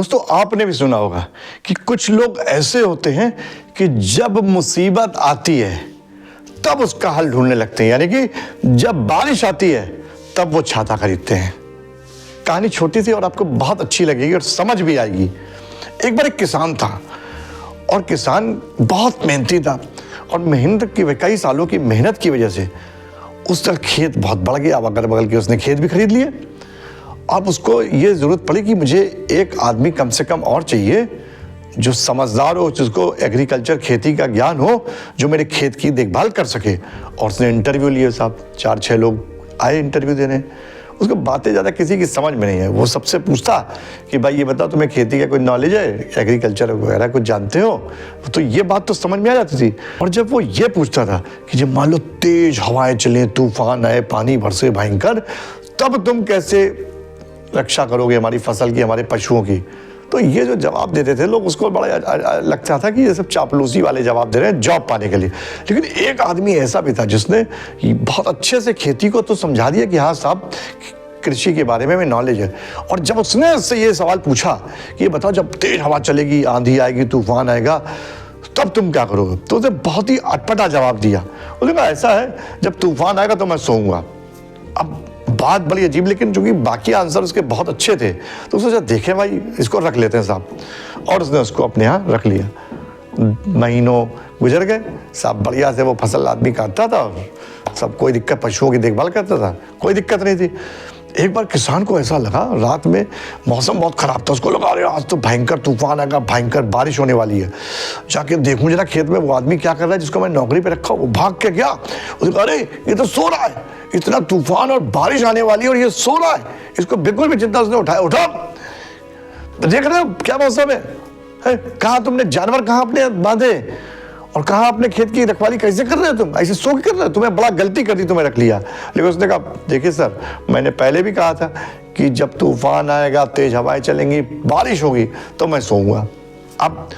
दोस्तों, आपने भी सुना होगा कि कुछ लोग ऐसे होते हैं कि जब मुसीबत आती है तब उसका हल ढूंढने लगते हैं, यानी कि जब बारिश आती है तब वो छाता खरीदते हैं। कहानी छोटी सी और आपको बहुत अच्छी लगेगी और समझ भी आएगी। एक बार एक किसान था और किसान बहुत मेहनती था और मेहनत की कई सालों की मेहनत की वजह से उसका खेत बहुत बढ़ गया। अब अगल बगल के उसने खेत भी खरीद लिए। अब उसको ये ज़रूरत पड़ी कि मुझे एक आदमी कम से कम और चाहिए जो समझदार हो, जिसको एग्रीकल्चर खेती का ज्ञान हो, जो मेरे खेत की देखभाल कर सके। और उसने इंटरव्यू लिए साहब, 4-6 लोग आए इंटरव्यू देने। उसको बातें ज़्यादा किसी की समझ में नहीं है। वो सबसे पूछता कि भाई ये बताओ तुम्हें खेती का कोई नॉलेज है, एग्रीकल्चर वगैरह कुछ जानते हो? तो ये बात तो समझ में आ जाती थी। और जब वो ये पूछता था कि जब मान लो तेज हवाएं चलें, तूफान आए, पानी बरसे भयंकर, तब तुम कैसे रक्षा करोगे हमारी फसल की, हमारे पशुओं की? तो ये जो जवाब देते थे लोग, उसको बड़ा लगता था कि ये सब चापलूसी वाले जवाब दे रहे हैं जॉब पाने के लिए। लेकिन एक आदमी ऐसा भी था जिसने बहुत अच्छे से खेती को तो समझा दिया कि हाँ साहब, कृषि के बारे में नॉलेज है। और जब उसने उससे ये सवाल पूछा कि ये बताओ जब तेज हवा चलेगी, आंधी आएगी, तूफान आएगा, तब तुम क्या करोगे? तो उसने बहुत ही अटपटा जवाब दिया। उसने कहा ऐसा है, जब तूफान आएगा तो मैं सोऊंगा। अब बात बड़ी अजीब, लेकिन चूंकि बाकी आंसर उसके बहुत अच्छे थे तो उसने सोचा देखें भाई, इसको रख लेते हैं साहब। और उसने उसको अपने यहाँ रख लिया। महीनों गुजर गए साहब, बढ़िया से वो फसल आदमी काटता था और सब, कोई दिक्कत, पशुओं की देखभाल करता था, कोई दिक्कत नहीं थी। एक बार किसान को ऐसा लगा, रात में मौसम बहुत खराब था, उसको लगा अरे आज तो भयंकर तूफान आएगा, भयंकर बारिश होने वाली है। जाके देखूं जरा खेत में वो आदमी क्या कर रहा है जिसको मैं नौकरी पे रखा हूँ। वो भाग के गया, उसने कहा अरे ये तो सो रहा है, इतना तूफान और बारिश आने वाली है और ये सो रहा है, इसको बिल्कुल भी चिंता। उसने उठाया, उठा, देख रहे हो क्या मौसम है? कहाँ तुमने जानवर कहाँ अपने बांधे और कहाँ अपने खेत की रखवाली कैसे कर रहे हो तुम? ऐसे सो के कर रहे हो? तुम्हें बड़ा गलती कर दी, तुम्हें रख लिया। लेकिन उसने कहा देखिए सर, मैंने पहले भी कहा था कि जब तूफान आएगा, तेज हवाएं चलेंगी, बारिश होगी तो मैं सोऊंगा। अब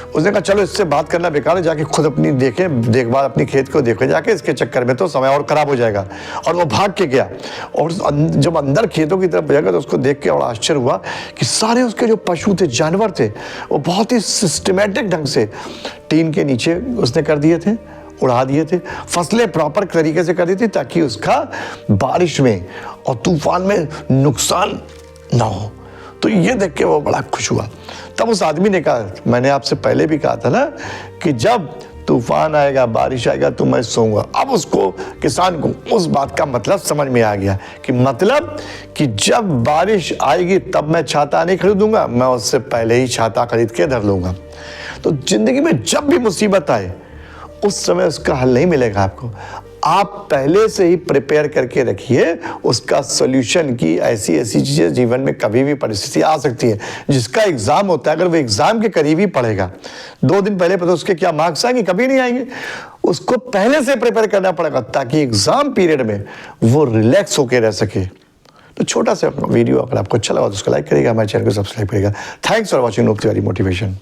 उसने कहा चलो इससे बात करना बेकार है, जाके खुद अपनी देखभाल अपनी खेत को देखे जाके, इसके चक्कर में तो समय और खराब हो जाएगा। और वो भाग के गया और जब अंदर खेतों की तरफ जाएगा तो उसको देख के और आश्चर्य हुआ कि सारे उसके जो पशु थे, जानवर थे, वो बहुत ही सिस्टमेटिक ढंग से टीन के नीचे उसने कर दिए थे, उड़ा दिए थे। फसलें प्रॉपर तरीके से कर दी थी ताकि उसका बारिश में और तूफान में नुकसान ना हो। तो ये देख के वो बड़ा खुश हुआ। तब उस आदमी ने कहा, मैंने आपसे पहले भी कहा था ना कि जब तूफान आएगा, बारिश आएगा तो मैं सोऊंगा। अब उसको, किसान को उस बात का मतलब समझ में आ गया कि मतलब कि जब बारिश आएगी तब मैं छाता नहीं खरीदूंगा, मैं उससे पहले ही छाता खरीद के धर लूंगा। तो जिंदगी में जब भी मुसीबत आए उस समय उसका हल नहीं मिलेगा आपको। आप पहले से ही प्रिपेयर करके रखिए उसका सॉल्यूशन की। ऐसी ऐसी चीजें जीवन में कभी भी परिस्थिति आ सकती है। जिसका एग्जाम होता है, अगर वो एग्जाम के करीब ही पढ़ेगा, 2 दिन पहले पता उसके क्या मार्क्स आएंगे? कभी नहीं आएंगे। उसको पहले से प्रिपेयर करना पड़ेगा ताकि एग्जाम पीरियड में वो रिलैक्स होकर रह सके। तो छोटा सा वीडियो अगर आपको अच्छा लगा तो उसको लाइक करिएगा, हमारे चैनल को सब्सक्राइब करिएगा। Thanks for watching नूप Tiwari motivation.